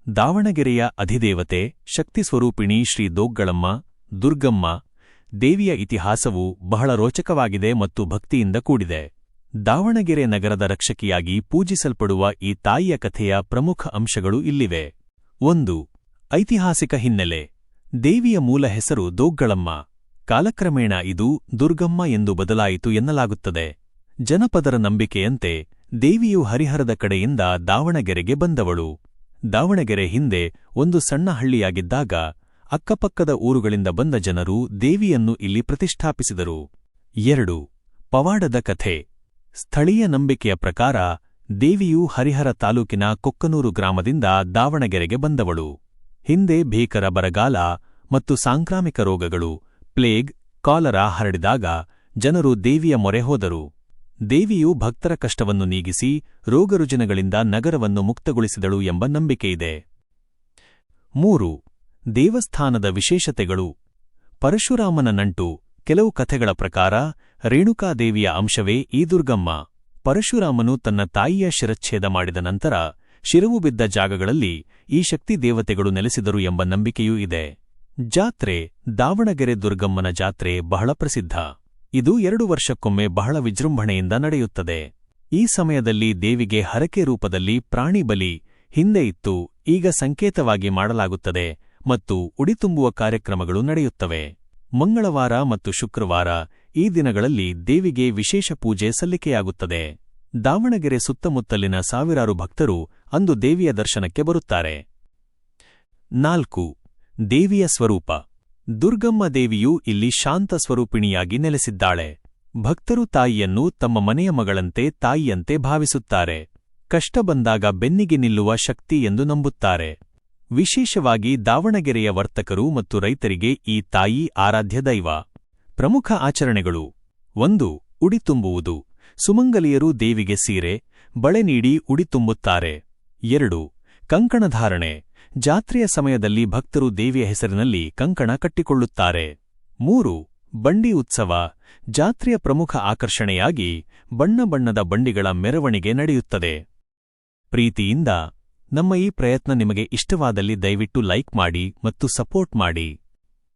ದಾವಣಗೆರೆಯ ಅಧಿದೇವತೆ ಶಕ್ತಿಸ್ವರೂಪಿಣಿ ಶ್ರೀ ದೋಗ್ಗಳಮ್ಮ ದುರ್ಗಮ್ಮ ದೇವಿಯ ಇತಿಹಾಸವು ಬಹಳ ರೋಚಕವಾಗಿದೆ ಮತ್ತು ಭಕ್ತಿಯಿಂದ ಕೂಡಿದೆ. ದಾವಣಗೆರೆ ನಗರದ ರಕ್ಷಕಿಯಾಗಿ ಪೂಜಿಸಲ್ಪಡುವ ಈ ತಾಯಿಯ ಕಥೆಯ ಪ್ರಮುಖ ಅಂಶಗಳು ಇಲ್ಲಿವೆ. 1. ಐತಿಹಾಸಿಕ ಹಿನ್ನೆಲೆ. ದೇವಿಯ ಮೂಲ ಹೆಸರು ದೋಗ್ಗಳಮ್ಮ. ಕಾಲಕ್ರಮೇಣ ಇದು ದುರ್ಗಮ್ಮ ಎಂದು ಬದಲಾಯಿತು ಎನ್ನಲಾಗುತ್ತದೆ. ಜನಪದರ ನಂಬಿಕೆಯಂತೆ ದೇವಿಯು ಹರಿಹರದ ಕಡೆಯಿಂದ ದಾವಣಗೆರೆಗೆ ಬಂದವಳು. ದಾವಣಗೆರೆ ಹಿಂದೆ ಒಂದು ಸಣ್ಣ ಹಳ್ಳಿಯಾಗಿದ್ದಾಗ ಅಕ್ಕಪಕ್ಕದ ಊರುಗಳಿಂದ ಬಂದ ಜನರು ದೇವಿಯನ್ನು ಇಲ್ಲಿ ಪ್ರತಿಷ್ಠಾಪಿಸಿದರು. 2. ಪವಾಡದ ಕಥೆ. ಸ್ಥಳೀಯ ನಂಬಿಕೆಯ ಪ್ರಕಾರ ದೇವಿಯು ಹರಿಹರ ತಾಲೂಕಿನ ಕೊಕ್ಕನೂರು ಗ್ರಾಮದಿಂದ ದಾವಣಗೆರೆಗೆ ಬಂದವಳು. ಹಿಂದೆ ಭೀಕರ ಬರಗಾಲ ಮತ್ತು ಸಾಂಕ್ರಾಮಿಕ ರೋಗಗಳು ಪ್ಲೇಗ್, ಕಾಲರಾ ಹರಡಿದಾಗ ಜನರು ದೇವಿಯ ಮೊರೆ ಹೋದರು. ದೇವಿಯು ಭಕ್ತರ ಕಷ್ಟವನ್ನು ನೀಗಿಸಿ ರೋಗರುಜಿನಗಳಿಂದ ನಗರವನ್ನು ಮುಕ್ತಗೊಳಿಸಿದಳು ಎಂಬ ನಂಬಿಕೆಯಿದೆ. 3. ದೇವಸ್ಥಾನದ ವಿಶೇಷತೆಗಳು. ಪರಶುರಾಮನ ನಂಟು. ಕೆಲವು ಕಥೆಗಳ ಪ್ರಕಾರ ರೇಣುಕಾದೇವಿಯ ಅಂಶವೇ ಈ ದುರ್ಗಮ್ಮ. ಪರಶುರಾಮನು ತನ್ನ ತಾಯಿಯ ಶಿರಚ್ಛೇದ ಮಾಡಿದ ನಂತರ ಶಿರವು ಬಿದ್ದ ಜಾಗಗಳಲ್ಲಿ ಈ ಶಕ್ತಿ ದೇವತೆಗಳು ನೆಲೆಸಿದರು ಎಂಬ ನಂಬಿಕೆಯೂ ಇದೆ. ಜಾತ್ರೆ. ದಾವಣಗೆರೆ ದುರ್ಗಮ್ಮನ ಜಾತ್ರೆ ಬಹಳ ಪ್ರಸಿದ್ಧ. ಇದು 2 ವರ್ಷಕ್ಕೊಮ್ಮೆ ಬಹಳ ವಿಜೃಂಭಣೆಯಿಂದ ನಡೆಯುತ್ತದೆ. ಈ ಸಮಯದಲ್ಲಿ ದೇವಿಗೆ ಹರಕೆ ರೂಪದಲ್ಲಿ ಪ್ರಾಣಿ ಬಲಿ ಹಿಂದೆ ಇತ್ತು, ಈಗ ಸಂಕೇತವಾಗಿ ಮಾಡಲಾಗುತ್ತದೆ ಮತ್ತು ಉಡಿತುಂಬುವ ಕಾರ್ಯಕ್ರಮಗಳು ನಡೆಯುತ್ತವೆ. ಮಂಗಳವಾರ ಮತ್ತು ಶುಕ್ರವಾರ ಈ ದಿನಗಳಲ್ಲಿ ದೇವಿಗೆ ವಿಶೇಷ ಪೂಜೆ ಸಲ್ಲಿಕೆಯಾಗುತ್ತದೆ. ದಾವಣಗೆರೆ ಸುತ್ತಮುತ್ತಲಿನ ಸಾವಿರಾರು ಭಕ್ತರು ಅಂದು ದೇವಿಯ ದರ್ಶನಕ್ಕೆ ಬರುತ್ತಾರೆ. 4. ದೇವಿಯ ಸ್ವರೂಪ. ದುರ್ಗಮ್ಮ ದೇವಿಯು ಇಲ್ಲಿ ಶಾಂತ ಸ್ವರೂಪಿಣಿಯಾಗಿ ನೆಲೆಸಿದ್ದಾಳೆ. ಭಕ್ತರು ತಾಯಿಯನ್ನು ತಮ್ಮ ಮನೆಯ ಮಗಳಂತೆ ತಾಯಿಯಂತೆ ಭಾವಿಸುತ್ತಾರೆ. ಕಷ್ಟ ಬಂದಾಗ ಬೆನ್ನಿಗೆ ನಿಲ್ಲುವ ಶಕ್ತಿ ಎಂದು ನಂಬುತ್ತಾರೆ. ವಿಶೇಷವಾಗಿ ದಾವಣಗೆರೆಯ ವರ್ತಕರು ಮತ್ತು ರೈತರಿಗೆ ಈ ತಾಯಿ ಆರಾಧ್ಯ ದೈವ. ಪ್ರಮುಖ ಆಚರಣೆಗಳು. 1. ಉಡಿ ತುಂಬುವುದು. ಸುಮಂಗಲಿಯರು ದೇವಿಗೆ ಸೀರೆ, ಬಳೆ ನೀಡಿ ಉಡಿ ತುಂಬುತ್ತಾರೆ. 2. ಕಂಕಣಧಾರಣೆ. ಜಾತ್ರೆಯ ಸಮಯದಲ್ಲಿ ಭಕ್ತರು ದೇವಿಯ ಹೆಸರಿನಲ್ಲಿ ಕಂಕಣ ಕಟ್ಟಿಕೊಳ್ಳುತ್ತಾರೆ. 3. ಬಂಡಿ ಉತ್ಸವ. ಜಾತ್ರೆಯ ಪ್ರಮುಖ ಆಕರ್ಷಣೆಯಾಗಿ ಬಣ್ಣ ಬಣ್ಣದ ಬಂಡಿಗಳ ಮೆರವಣಿಗೆ ನಡೆಯುತ್ತದೆ. ಪ್ರೀತಿಯಿಂದ ನಮ್ಮ ಈ ಪ್ರಯತ್ನ ನಿಮಗೆ ಇಷ್ಟವಾದಲ್ಲಿ ದಯವಿಟ್ಟು ಲೈಕ್ ಮಾಡಿ ಮತ್ತು ಸಪೋರ್ಟ್ ಮಾಡಿ.